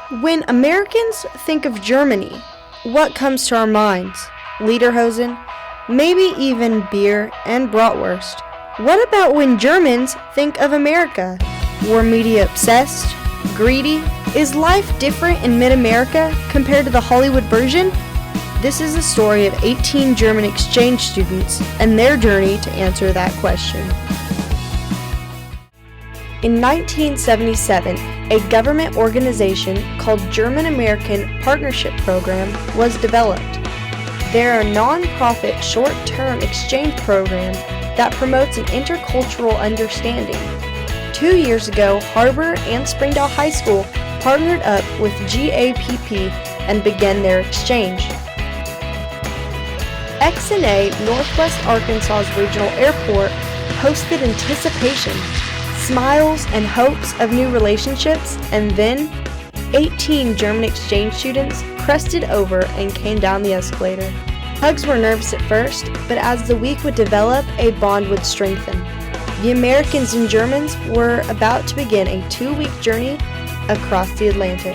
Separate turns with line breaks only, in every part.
When Americans think of Germany, what comes to our minds? Lederhosen, maybe even beer and bratwurst. What about when Germans think of America? War media obsessed? Greedy? Is life different in mid-America compared to the Hollywood version? This is the story of 18 German exchange students and their journey to answer that question. In 1977, a government organization called German-American Partnership Program was developed. They're a non-profit short-term exchange program that promotes an intercultural understanding. 2 years ago, Har-ber and Springdale High School partnered up with GAPP and began their exchange. XNA Northwest Arkansas's regional airport hosted anticipation, smiles, and hopes of new relationships, and then 18 German exchange students crested over and came down the escalator. Hugs were nervous at first, but as the week would develop, a bond would strengthen. The Americans and Germans were about to begin a 2-week journey across the Atlantic.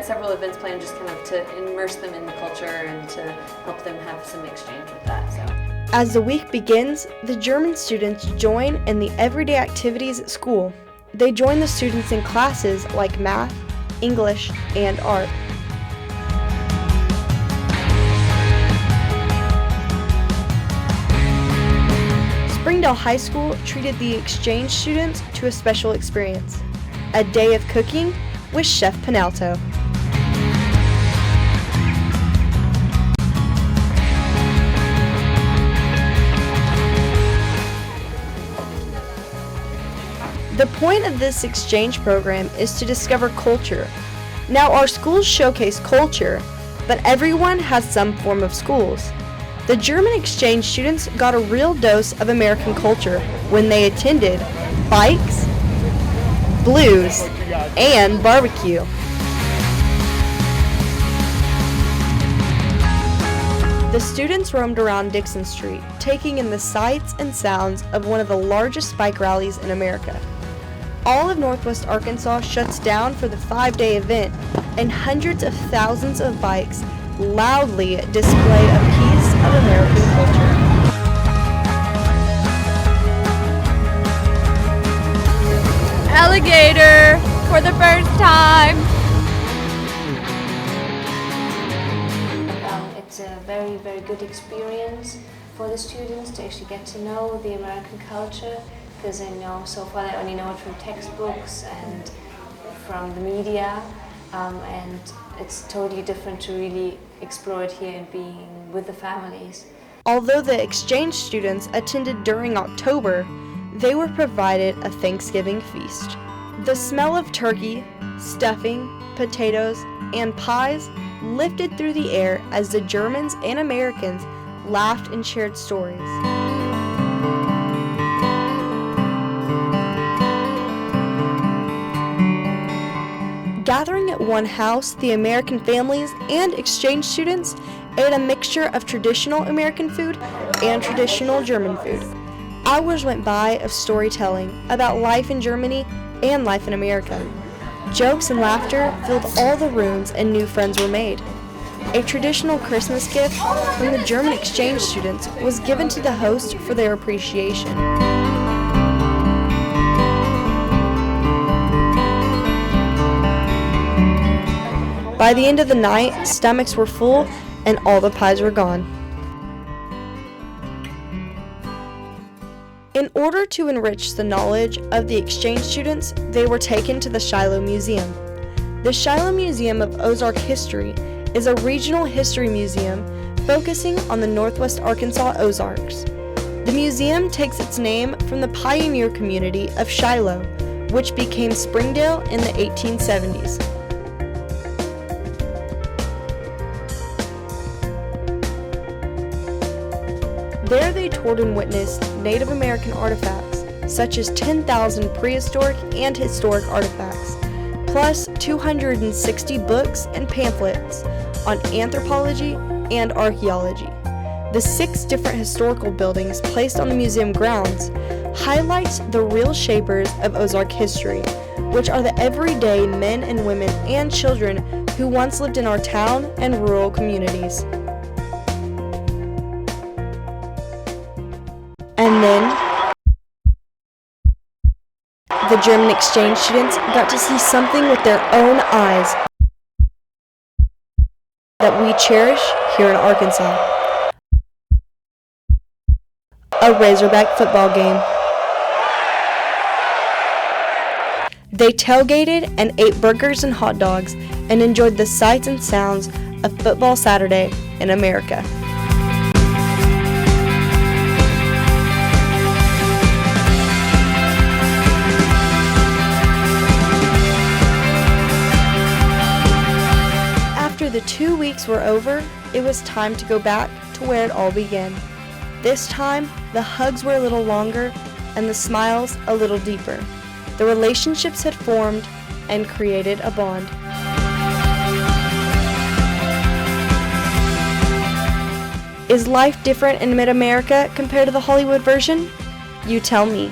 Several events planned just kind of to immerse them in the culture and to help them have some exchange with that. So,
as the week begins, the German students join in the everyday activities at school. They join the students in classes like math, English, and art. Springdale High School treated the exchange students to a special experience, a day of cooking with Chef Penalto. The point of this exchange program is to discover culture. Now, our schools showcase culture, but everyone has some form of schools. The German exchange students got a real dose of American culture when they attended bikes, blues, and barbecue. The students roamed around Dixon Street, taking in the sights and sounds of one of the largest bike rallies in America. All of Northwest Arkansas shuts down for the 5-day event, and hundreds of thousands of bikes loudly display a piece of American culture.
Alligator for the first time.
It's a very, very good experience for the students to actually get to know the American culture, because I know so far they only know it from textbooks and from the media, and it's totally different to really explore it here and being with the families.
Although the exchange students attended during October, they were provided a Thanksgiving feast. The smell of turkey, stuffing, potatoes, and pies lifted through the air as the Germans and Americans laughed and shared stories. Gathering at one house, the American families and exchange students ate a mixture of traditional American food and traditional German food. Hours went by of storytelling about life in Germany and life in America. Jokes and laughter filled all the rooms and new friends were made. A traditional Christmas gift from the German exchange students was given to the host for their appreciation. By the end of the night, stomachs were full and all the pies were gone. In order to enrich the knowledge of the exchange students, they were taken to the Shiloh Museum. The Shiloh Museum of Ozark History is a regional history museum focusing on the Northwest Arkansas Ozarks. The museum takes its name from the pioneer community of Shiloh, which became Springdale in the 1870s. There they toured and witnessed Native American artifacts, such as 10,000 prehistoric and historic artifacts, plus 260 books and pamphlets on anthropology and archaeology. The 6 different historical buildings placed on the museum grounds highlights the real shapers of Ozark history, which are the everyday men and women and children who once lived in our town and rural communities. And then, the German exchange students got to see something with their own eyes that we cherish here in Arkansas. A Razorback football game. They tailgated and ate burgers and hot dogs and enjoyed the sights and sounds of Football Saturday in America. After the 2 weeks were over, it was time to go back to where it all began. This time, the hugs were a little longer and the smiles a little deeper. The relationships had formed and created a bond. Is life different in Mid-America compared to the Hollywood version? You tell me.